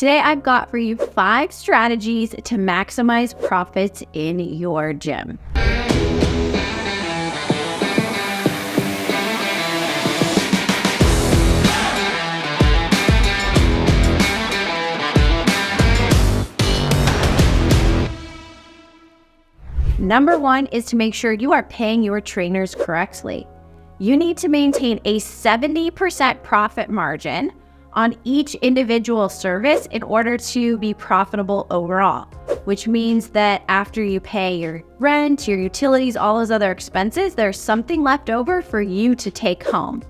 Today, I've got for you 5 strategies to maximize profits in your gym. Number 1 is to make sure you are paying your trainers correctly. You need to maintain a 70% profit margin on each individual service in order to be profitable overall, which means that after you pay your rent, your utilities, all those other expenses, there's something left over for you to take home.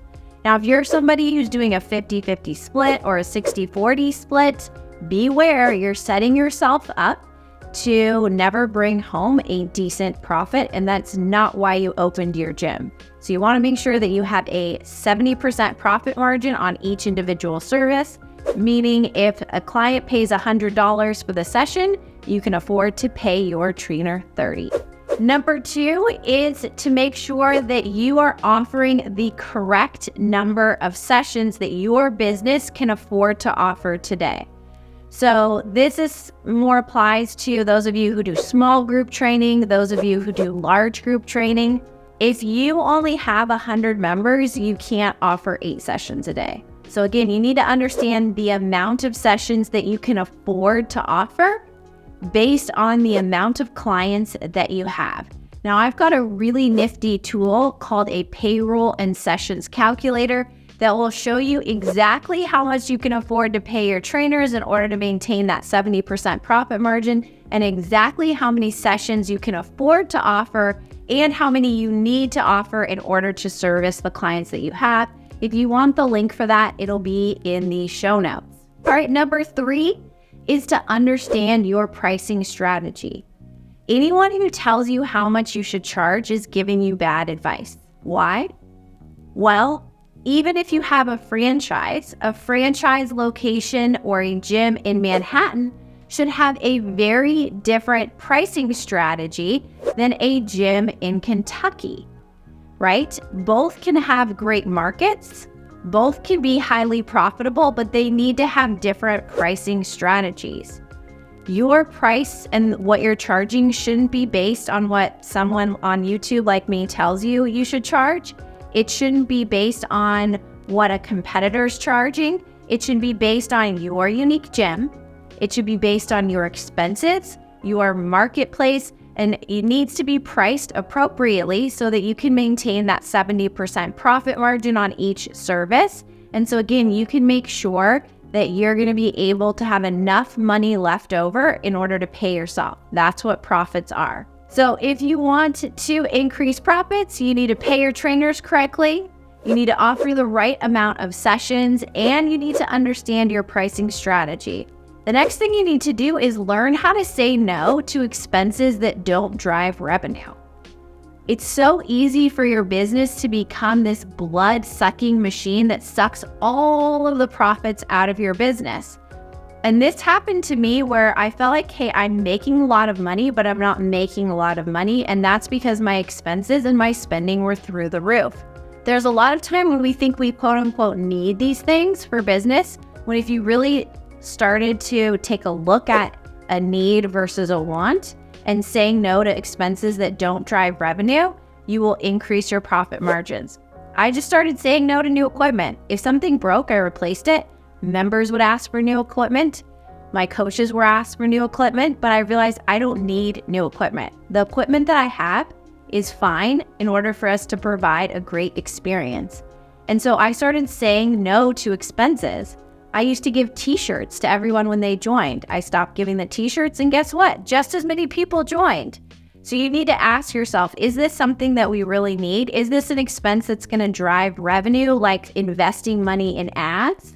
Now, if you're somebody who's doing a 50-50 split or a 60-40 split, beware, you're setting yourself up to never bring home a decent profit, and that's not why you opened your gym. So you want to make sure that you have a 70% profit margin on each individual service, meaning if a client pays $100 for the session, you can afford to pay your trainer $30. Number 2 is to make sure that you are offering the correct number of sessions that your business can afford to offer today. So this is more applies to those of you who do small group training, those of you who do large group training. If you only have 100 members, you can't offer 8 sessions a day. So again, you need to understand the amount of sessions that you can afford to offer based on the amount of clients that you have. Now, I've got a really nifty tool called a payroll and sessions calculator that will show you exactly how much you can afford to pay your trainers in order to maintain that 70% profit margin, and exactly how many sessions you can afford to offer and how many you need to offer in order to service the clients that you have. If you want the link for that, it'll be in the show notes. All right, number 3 is to understand your pricing strategy. Anyone who tells you how much you should charge is giving you bad advice. Why? Well, even if you have a franchise location or a gym in Manhattan should have a very different pricing strategy than a gym in Kentucky, right? Both can have great markets, both can be highly profitable, but they need to have different pricing strategies. Your price and what you're charging shouldn't be based on what someone on YouTube like me tells you you should charge. It shouldn't be based on what a competitor's charging. It should be based on your unique gym. It should be based on your expenses, your marketplace, and it needs to be priced appropriately so that you can maintain that 70% profit margin on each service. And so again, you can make sure that you're going to be able to have enough money left over in order to pay yourself. That's what profits are. So if you want to increase profits, you need to pay your trainers correctly, you need to offer the right amount of sessions, and you need to understand your pricing strategy. The next thing you need to do is learn how to say no to expenses that don't drive revenue. It's so easy for your business to become this blood-sucking machine that sucks all of the profits out of your business. And this happened to me where I felt like, hey, I'm making a lot of money, but I'm not making a lot of money. And that's because my expenses and my spending were through the roof. There's a lot of time when we think we quote unquote need these things for business, when if you really started to take a look at a need versus a want and saying no to expenses that don't drive revenue, you will increase your profit margins. I just started saying no to new equipment. If something broke, I replaced it. Members would ask for new equipment. My coaches were asked for new equipment, but I realized I don't need new equipment. The equipment that I have is fine in order for us to provide a great experience. And so I started saying no to expenses. I used to give t-shirts to everyone when they joined. I stopped giving the t-shirts, and guess what? Just as many people joined. So you need to ask yourself, is this something that we really need? Is this an expense that's going to drive revenue, like investing money in ads?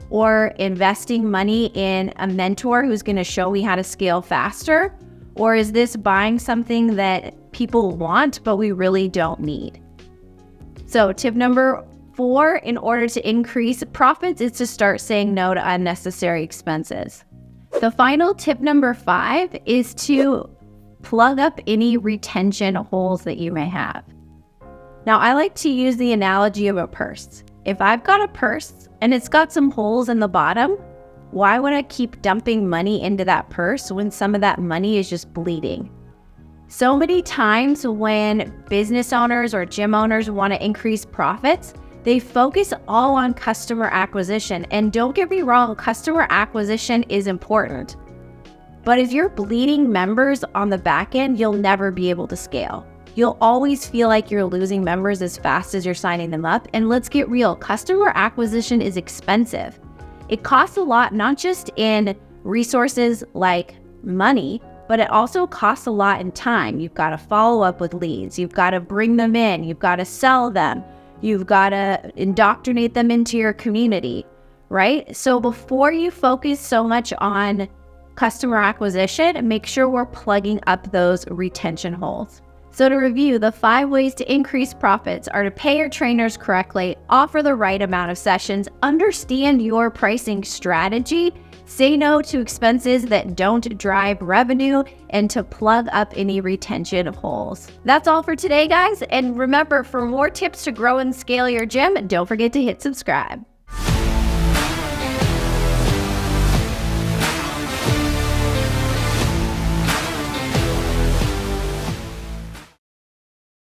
Or investing money in a mentor who's going to show me how to scale faster? Or is this buying something that people want, but we really don't need? So tip number 4, in order to increase profits, is to start saying no to unnecessary expenses. The final tip number 5 is to plug up any retention holes that you may have. Now, I like to use the analogy of a purse. If I've got a purse and it's got some holes in the bottom, Why would I keep dumping money into that purse when some of that money is just bleeding? So many times when business owners or gym owners want to increase profits, they focus all on customer acquisition. And don't get me wrong, customer acquisition is important. But if you're bleeding members on the back end, you'll never be able to scale. You'll always feel like you're losing members as fast as you're signing them up. And let's get real, customer acquisition is expensive. It costs a lot, not just in resources like money, but it also costs a lot in time. You've got to follow up with leads. You've got to bring them in. You've got to sell them. You've got to indoctrinate them into your community, right? So before you focus so much on customer acquisition, make sure we're plugging up those retention holes. So to review, the 5 ways to increase profits are to pay your trainers correctly, offer the right amount of sessions, understand your pricing strategy, say no to expenses that don't drive revenue, and to plug up any retention holes. That's all for today, guys. And remember, for more tips to grow and scale your gym, don't forget to hit subscribe.